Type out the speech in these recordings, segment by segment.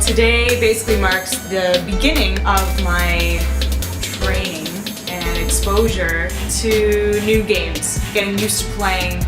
Today basically marks the beginning of my training and exposure to new games, getting used to playing,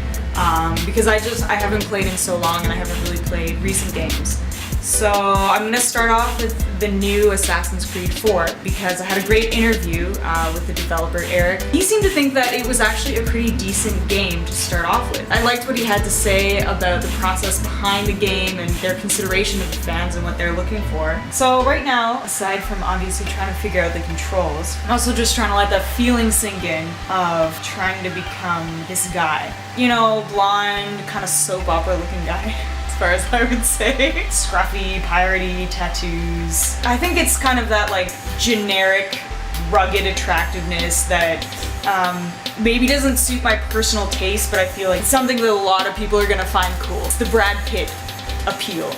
because I haven't played in so long and I haven't really played recent games. So I'm going to start off with the new Assassin's Creed 4 because I had a great interview with the developer Eric. He seemed to think that it was actually a pretty decent game to start off with. I liked what he had to say about the process behind the game and their consideration of the fans and what they're looking for. So right now, aside from obviously trying to figure out the controls, I'm also just trying to let that feeling sink in of trying to become this guy. You know, blonde, kind of soap opera looking guy. As far as I would say. Scruffy, piratey, tattoos. I think it's kind of that like generic, rugged attractiveness that maybe doesn't suit my personal taste, but I feel like it's something that a lot of people are gonna find cool. It's the Brad Pitt appeal,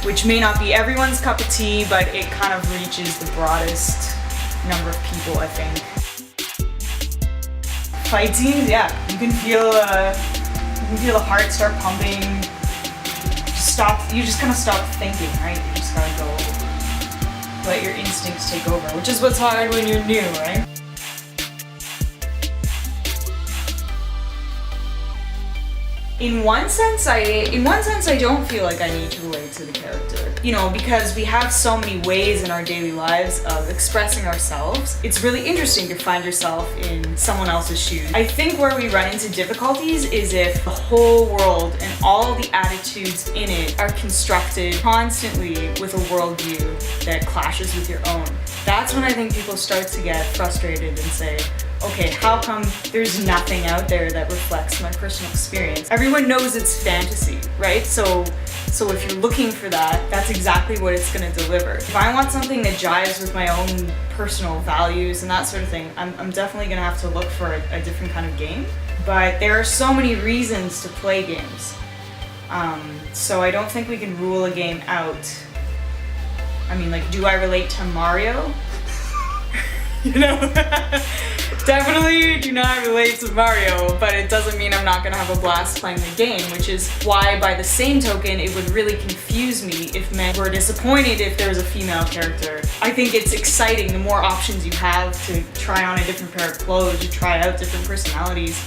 which may not be everyone's cup of tea, but it kind of reaches the broadest number of people, I think. Fight scenes, yeah, you can feel the heart start pumping. You just kind of stop thinking, right? You just gotta go let your instincts take over, which is what's hard when you're new, right? In one sense, I don't feel like I need to relate to the character. You know, because we have so many ways in our daily lives of expressing ourselves. It's really interesting to find yourself in someone else's shoes. I think where we run into difficulties is if the whole world and all the attitudes in it are constructed constantly with a worldview that clashes with your own. That's when I think people start to get frustrated and say, okay, how come there's nothing out there that reflects my personal experience? Everyone knows it's fantasy, right? So if you're looking for that, that's exactly what it's gonna deliver. If I want something that jives with my own personal values and that sort of thing, I'm definitely gonna have to look for a different kind of game. But there are so many reasons to play games. So I don't think we can rule a game out. I mean, like, do I relate to Mario? You know? Definitely do not relate to Mario, but it doesn't mean I'm not gonna have a blast playing the game, which is why, by the same token, it would really confuse me if men were disappointed if there was a female character. I think it's exciting the more options you have to try on a different pair of clothes, to try out different personalities.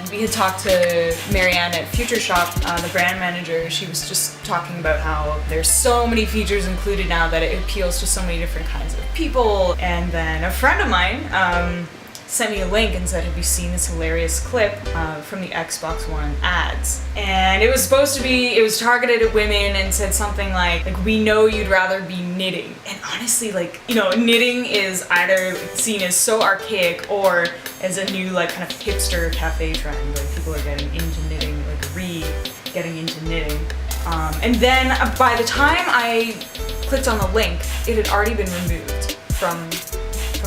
We had talked to Marianne at Future Shop, the brand manager. She was just talking about how there's so many features included now that it appeals to so many different kinds of people. And then a friend of mine sent me a link and said, have you seen this hilarious clip from the Xbox One ads? And it was supposed to be, it was targeted at women and said something like, we know you'd rather be knitting. And honestly, like, you know, knitting is either seen as so archaic or as a new, like, kind of hipster cafe trend. Like, people are getting into knitting, like getting into knitting. And then by the time I clicked on the link, it had already been removed from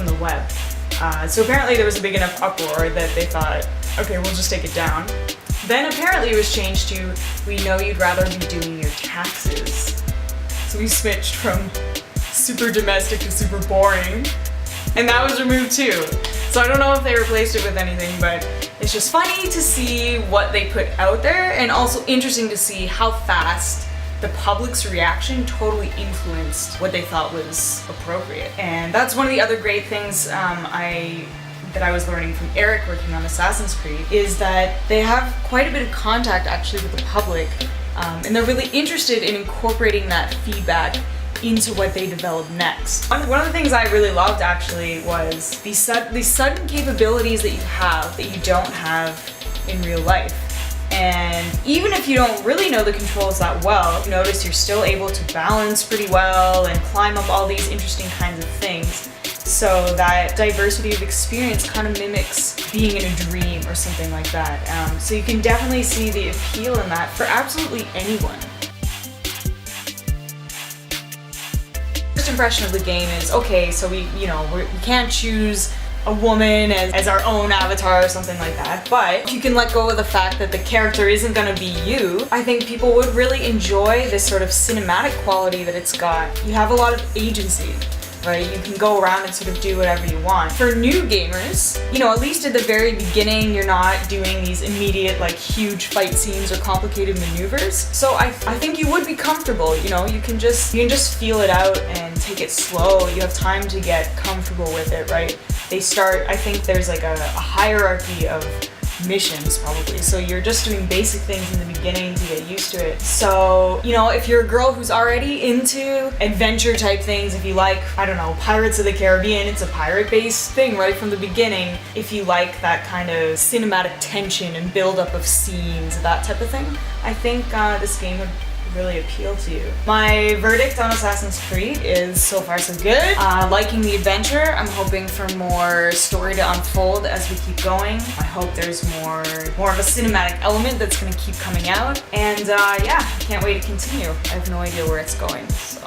the web. So apparently there was a big enough uproar that they thought, okay, we'll just take it down. Then apparently it was changed to, we know you'd rather be doing your taxes. So we switched from super domestic to super boring. And that was removed too. So I don't know if they replaced it with anything, but it's just funny to see what they put out there, and also interesting to see how fast the public's reaction totally influenced what they thought was appropriate. And that's one of the other great things that I was learning from Eric working on Assassin's Creed, is that they have quite a bit of contact actually with the public, and they're really interested in incorporating that feedback into what they develop next. One of the things I really loved actually was these sudden capabilities that you have that you don't have in real life. And even if you don't really know the controls that well, you notice you're still able to balance pretty well and climb up all these interesting kinds of things. So that diversity of experience kind of mimics being in a dream or something like that. So you can definitely see the appeal in that for absolutely anyone. First impression of the game is, okay, so we can't choose a woman as our own avatar or something like that, but if you can let go of the fact that the character isn't going to be you, I think people would really enjoy this sort of cinematic quality that it's got. You have a lot of agency. right? You can go around and sort of do whatever you want. For new gamers, at least at the very beginning, you're not doing these immediate, like, huge fight scenes or complicated maneuvers. So I think you would be comfortable, you can just feel it out and take it slow. You have time to get comfortable with it, right? I think there's like a hierarchy of missions probably, so you're just doing basic things in the beginning to get used to it. So if you're a girl who's already into adventure type things, if you like, I don't know, Pirates of the Caribbean, it's a pirate based thing right from the beginning. If you like that kind of cinematic tension and build up of scenes, that type of thing, I think this game would really appeal to you. My verdict on Assassin's Creed is so far so good. Liking the adventure. I'm hoping for more story to unfold as we keep going. I hope there's more of a cinematic element that's going to keep coming out. And yeah, I can't wait to continue. I have no idea where it's going, so